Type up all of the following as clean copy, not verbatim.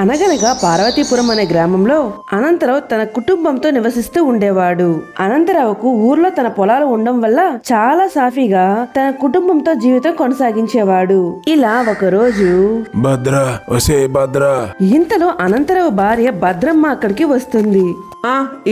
అనగనగా పార్వతీపురం అనే గ్రామంలో అనంతరావు తన కుటుంబంతో నివసిస్తూ ఉండేవాడు. అనంతరావుకు ఊర్లో తన పొలాలు ఉండడం వల్ల చాలా సాఫీగా తన కుటుంబంతో జీవితం కొనసాగించేవాడు. ఇలా ఒకరోజు ఇంతలో అనంతరావు భార్య భద్రమ్మ అక్కడికి వస్తుంది.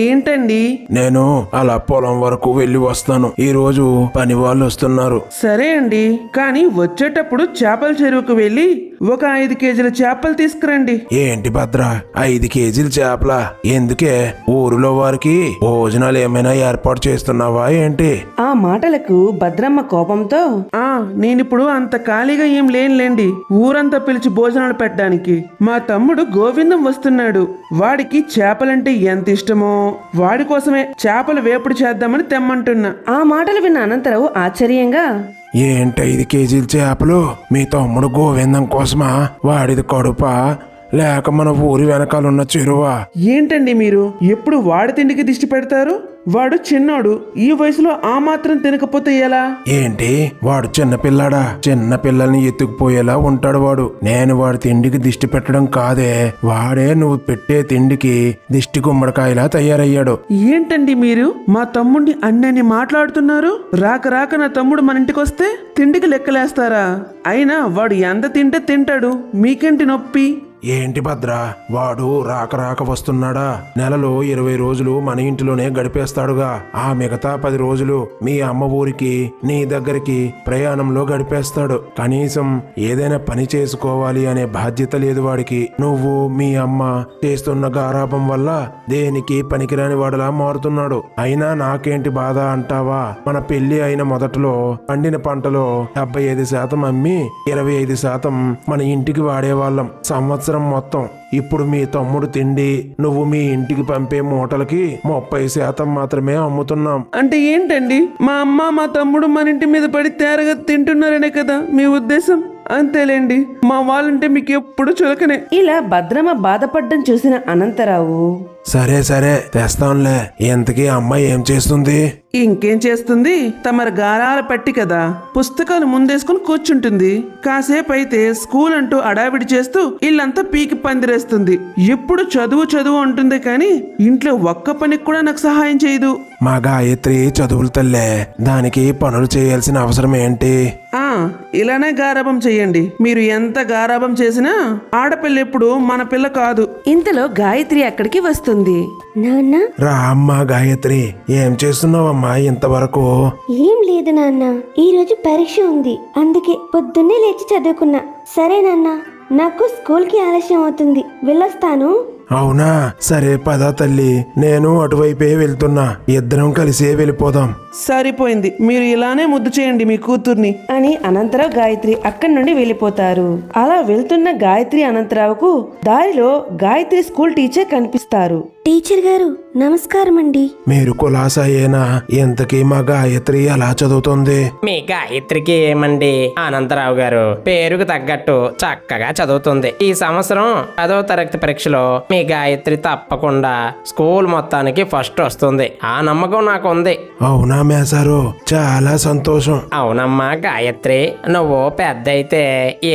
ఏంటండి? నేను అలా పొలం వరకు వెళ్ళి వస్తాను. ఈ రోజు పని వాళ్ళు వస్తున్నారు. సరే అండి, కానీ వచ్చేటప్పుడు చేపల చెరువుకు వెళ్ళి ఒక 5 కేజీల చేపలు తీసుకురండి. ఏంటి భద్ర, 5 కేజీల చేపల? ఎందుకే? ఊరిలో వారికి భోజనాలు ఏమైనా ఏర్పాటు చేస్తున్నావా ఏంటి? ఆ మాటలకు భద్రమ్మ కోపంతో నేనిప్పుడు అంత ఖాళీగా ఏం లేనులేండి ఊరంతా పిలిచి భోజనాలు పెట్టడానికి. మా తమ్ముడు గోవిందం వస్తున్నాడు. వాడికి చేపలంటే ఎంత ఇష్టమో, వాడి కోసమే చేపలు వేపుడు చేద్దామని తెమ్మంటున్నా. ఆ మాటలు విన్న అనంతరావు ఆశ్చర్యంగా, ఏంటి 5 కేజీల చేపలు? మీ తమ్ముడు గోవిందం కోసమా? వాడిది కడుపా లేక మన ఊరి వెనకాలన్న చెరువా? ఏంటండి మీరు ఎప్పుడు వాడి తిండికి దిష్టి పెడతారు? వాడు చిన్నోడు, ఈ వయసులో ఆ మాత్రం తినకపోతే ఎలా? ఏంటి వాడు చిన్నపిల్లాడా? చిన్న పిల్లల్ని ఎత్తుకుపోయేలా ఉంటాడు వాడు. నేను వాడి తిండికి దిష్టి పెట్టడం కాదే, వాడే నువ్వు పెట్టే తిండికి దిష్టి గుమ్మడికాయలా తయారయ్యాడు. ఏంటండి మీరు మా తమ్ముడిని అన్నని మాట్లాడుతున్నారు? రాక రాక నా తమ్ముడు మన ఇంటికి వస్తే తిండికి లెక్కలేస్తారా? అయినా వాడు ఎంత తింటే తింటాడు, మీకేంటి నొప్పి? ఏంటి భద్ర, వాడు రాక రాక వస్తున్నాడా? నెలలో 20 రోజులు మన ఇంటిలోనే గడిపేస్తాడుగా. ఆ మిగతా 10 రోజులు మీ అమ్మ ఊరికి నీ దగ్గరికి ప్రయాణంలో గడిపేస్తాడు. కనీసం ఏదైనా పని చేసుకోవాలి అనే బాధ్యత లేదు వాడికి. నువ్వు మీ అమ్మ చేస్తున్న గారాబం వల్ల దేనికి పనికిరాని వాడులా మారుతున్నాడు. అయినా నాకేంటి బాధ అంటావా? మన పెళ్లి అయిన మొదట్లో పండిన పంటలో 75% అమ్మి 25% మన ఇంటికి వాడేవాళ్ళం సంవత్సరం మొత్తం. ఇప్పుడు మీ తమ్ముడు తిండి నువ్వు మీ ఇంటికి పంపే మూటలకి 30% మాత్రమే అమ్ముతున్నాం. అంటే ఏంటండి? మా అమ్మ మా తమ్ముడు మన ఇంటి మీద పడి తేరగా తింటున్నారనే కదా మీ ఉద్దేశం? అంతేలేండి, మా వాళ్ళంటే మీకు ఎప్పుడు చులకనే. ఇలా భద్రమ్మ బాధపడ్డం చూసిన అనంతరావు, సరే సరే తెస్తాంలే. ఎంతకీ అమ్మాయి ఏం చేస్తుంది? ఇంకేం చేస్తుంది? తమరు గారాల పట్టి కదా, పుస్తకాలు ముందేసుకుని కూర్చుంటుంది. కాసేపు అయితే స్కూల్ అంటూ అడావిడి చేస్తూ ఇల్లంతా పీకి పందిరేస్తుంది. ఎప్పుడు చదువు చదువు అంటుంది కానీ ఇంట్లో ఒక్క పనికి కూడా నాకు సహాయం చేయదు. మా గాయత్రి చదువులు తల్లే, దానికి పనులు చేయాల్సిన అవసరం ఏంటి? ఇలానే గారాబం చెయ్యండి. మీరు ఎంత గారాబం చేసినా ఆడపిల్ల ఎప్పుడు మన పిల్ల కాదు. ఇంతలో గాయత్రి అక్కడికి వస్తుంది. నాన్న, రా అమ్మా గాయత్రి, ఏం చేస్తున్నావమ్మా ఇంతవరకు? ఏం లేదు నాన్న, ఈ రోజు పరీక్ష ఉంది, అందుకే పొద్దున్నే లేచి చదువుకున్నా. సరే నాన్న, నాకు స్కూల్కి ఆలస్యం అవుతుంది, వెళ్ళొస్తాను. అవునా, సరే పదా తల్లి, నేను అటువైపే వెళ్తున్నా. ఇద్దరం కలిసే వెళ్ళిపోదాం. సరిపోయింది, మీరు ఇలానే ముద్దు చేయండి మీ కూతుర్ని అని అనంతరావు గాయత్రి అక్కడి నుండి వెళ్ళిపోతారు. అలా వెళ్తున్న గాయత్రి అనంతరావుకు దారిలో గాయత్రి స్కూల్ టీచర్ కనిపిస్తారు. టీచర్ గారు నమస్కారం అండి. మీరు కులాసాయేనా? ఎంతకీ మా గాయత్రి ఎలా చదువుతుంది? మీ గాయత్రికి ఏమండి అనంతరావు గారు, పేరుకు తగ్గట్టు చక్కగా చదువుతుంది. ఈ సంవత్సరం 10వ తరగతి పరీక్షలో మీ గాయత్రి తప్పకుండా స్కూల్ మొత్తానికి ఫస్ట్ వస్తుంది. ఆ నమ్మకం నాకు ఉంది. అవునా మేసారు, చాలా సంతోషం. అవునమ్మా గాయత్రి, నువ్వు పెద్ద అయితే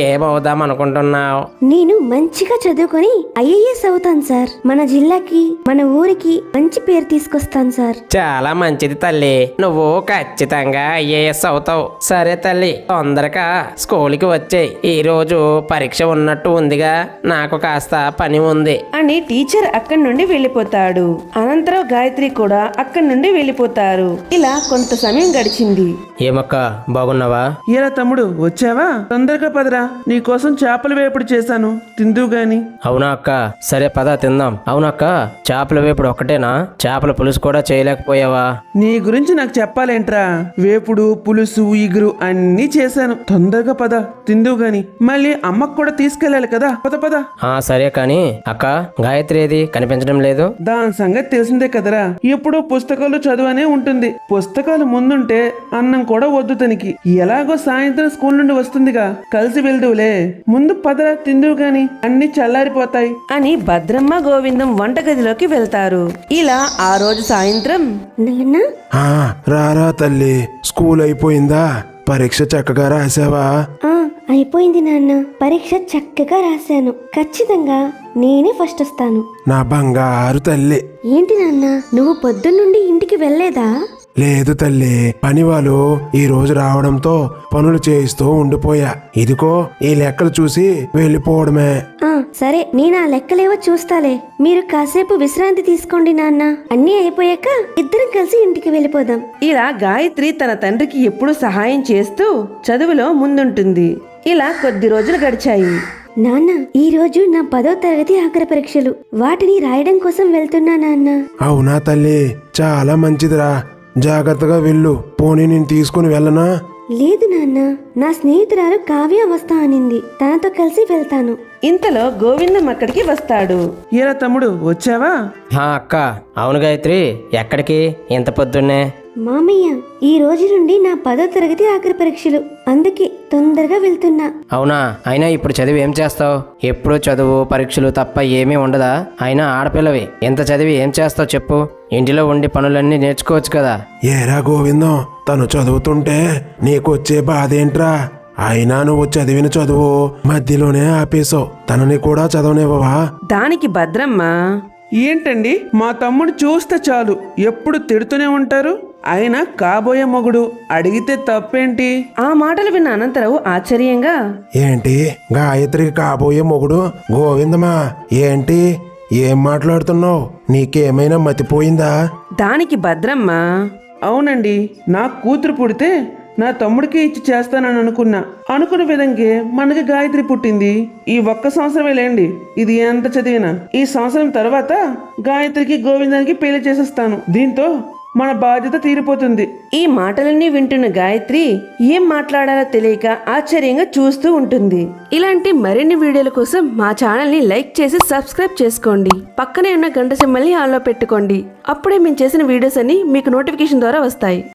ఏమవుదాం అనుకుంటున్నావు? నేను మంచిగా చదువుకొని ఐఏఎస్ అవుతాను సార్. మన జిల్లాకి మన ఊరికి మంచి పేరు తీసుకొస్తాను సార్. చాలా మంచిది తల్లి, నువ్వు ఖచ్చితంగా ఐఏఎస్ అవుతావు. సరే తల్లి, తొందరగా స్కూల్కి వచ్చేయ్. ఈ రోజు పరీక్ష ఉన్నట్టు ఉందిగా, నాకు కాస్త పని ఉంది అని టీచర్ అక్కడి నుండి వెళ్ళిపోతాడు. అనంతరావు గాయత్రి కూడా అక్కడి నుండి వెళ్ళిపోతారు. ఇలా కొంత సమయం గడిచింది. ఏమక్క, బాగున్నావా? ఏరా తమ్ముడు, వచ్చావా? తొందరగా పదరా, నీకోసం చేపల వేపుడు చేశాను, తిందువు గాని. అవునా అక్క, సరే పద తిందాం. అవునక్క, చేపల వేపుడు ఒక్కటేనా? చేపల పులుసు కూడా చేయలేకపోయావా? నీ గురించి నాకు చెప్పాలేంట్రా? వేపుడు, పులుసు, ఇగురు అన్నీ చేశాను. తొందరగా పద, తిందువు గాని. మళ్ళీ అమ్మకు కూడా తీసుకెళ్ళాలి కదా, పద పద. సరే కాని అక్క, గాయత్రి ఏది కనిపించడం లేదు? దాని సంగతి తెలిసిందే కదరా, ఎప్పుడూ పుస్తకాలు చదువనే ఉంటుంది. పుస్తకాలు ముందుంటే అన్నం కూడా వద్దు తనకి. ఎలాగో సాయంత్రం స్కూల్ నుండి వస్తుందిగా, కలిసి వెళ్దువులే. ముందు పదరా, తిందువు గాని, అన్ని చల్లారిపోతాయి అని భద్రమ్మ గోవిందం వంటగదిలోకి వెళ్తారు. ఇలా ఆ రోజు సాయంత్రం, నాన్న, రారా తల్లి, స్కూల్ అయిపోయిందా? పరీక్ష చక్కగా రాసావా? అయిపోయింది నాన్న. పరీక్ష చక్కగా రాశాను. ఖచ్చితంగా నేనే ఫస్ట్ వస్తాను. నా బంగారు తల్లి. ఏంటి నాన్న, నువ్వు పొద్దున్నుండి ఇంటికి వెళ్ళలేదా? లేదు తల్లి, పని వాళ్ళు ఈ రోజు రావడంతో పనులు చేయిస్తూ ఉండిపోయా. ఇదిగో ఈ లెక్కలు చూసి వెళ్ళిపోవడమే. సరే, నేను ఆ లెక్కలేవో చూస్తాలే. మీరు కాసేపు విశ్రాంతి తీసుకోండి నాన్న. అన్నీ అయిపోయాక ఇద్దరం కలిసి ఇంటికి వెళ్ళిపోదాం. ఇలా గాయత్రి తన తండ్రికి ఎప్పుడూ సహాయం చేస్తూ చదువులో ముందుంటుంది. ఇలా కొద్ది రోజులు గడిచాయి. నాన్న, ఈ రోజు నా 10వ తరగతి ఆఖరి పరీక్షలు. వాటిని రాయడం కోసం వెళ్తున్నా నాన్న. అవునా తల్లి, చాలా మంచిదిరా. జాగ్రత్తగా వెళ్ళు. పోనీ నేను తీసుకుని వెళ్ళనా? లేదు నాన్న, నా స్నేహితురాలు కావ్య వస్తా అనింది. తనతో కలిసి వెళ్తాను. ఇంతలో గోవిందం అక్కడికి వస్తాడు. ఏరా తమ్ముడు, వచ్చావా? హా అక్క, అవును గాయత్రి, ఎక్కడికి ఇంత పొద్దున్నే? మామయ్య, ఈ రోజు నుండి నా 10వ తరగతి ఆఖరి పరీక్షలు. అందుకే తొందరగా వెళ్తున్నా. అవునా? అయినా ఇప్పుడు చదివి ఏం చేస్తావు? ఎప్పుడు చదువు పరీక్షలు తప్ప ఏమీ ఉండదా? అయినా ఆడపిల్లవి, ఎంత చదివి ఏం చేస్తావు చెప్పు? ఇంటిలో ఉండి పనులన్నీ నేర్చుకోవచ్చు కదా. ఏరా గోవిందం, తను చదువుతుంటే నీకొచ్చే బాధేంట్రా? అయినా నువ్వు చదివిన చదువు మధ్యలోనే ఆపేశావు. తనని కూడా చదవనివ్వవా? దానికి భద్రమ్మ, ఏంటండి, మా తమ్ముడు చూస్తే చాలు ఎప్పుడు తిడుతూనే ఉంటారు. అయినా కాబోయే మొగుడు అడిగితే తప్పేంటి? ఆ మాటలు విన్న అనంతరావు ఆశ్చర్యంగా, ఏంటి గాయత్రికి కాబోయే మొగుడు గోవిందమా? ఏంటి ఏం మాట్లాడుతున్నావు? నీకేమైనా మతిపోయిందా? దానికి భద్రమ్మ, అవునండి, నా కూతురు పుడితే నా తమ్ముడికి ఇచ్చి చేస్తానని అనుకున్న విధంగా మనకి గాయత్రి పుట్టింది. ఈ ఒక్క సంవత్సరమే లేండి, ఇది ఎంత చదివినా. ఈ సంవత్సరం తర్వాత గాయత్రికి గోవిందానికి పెళ్లి చేసేస్తాను. దీంతో మన బాధ్యత తీరిపోతుంది. ఈ మాటలన్నీ వింటున్న గాయత్రి ఏం మాట్లాడాలో తెలియక ఆశ్చర్యంగా చూస్తూ ఉంటుంది. ఇలాంటి మరిన్ని వీడియోల కోసం మా ఛానల్ ని లైక్ చేసి సబ్స్క్రైబ్ చేసుకోండి. పక్కనే ఉన్న గంట సింబల్ని ఆన్లో పెట్టుకోండి. అప్పుడే మేము చేసిన వీడియోస్ అన్ని మీకు నోటిఫికేషన్ ద్వారా వస్తాయి.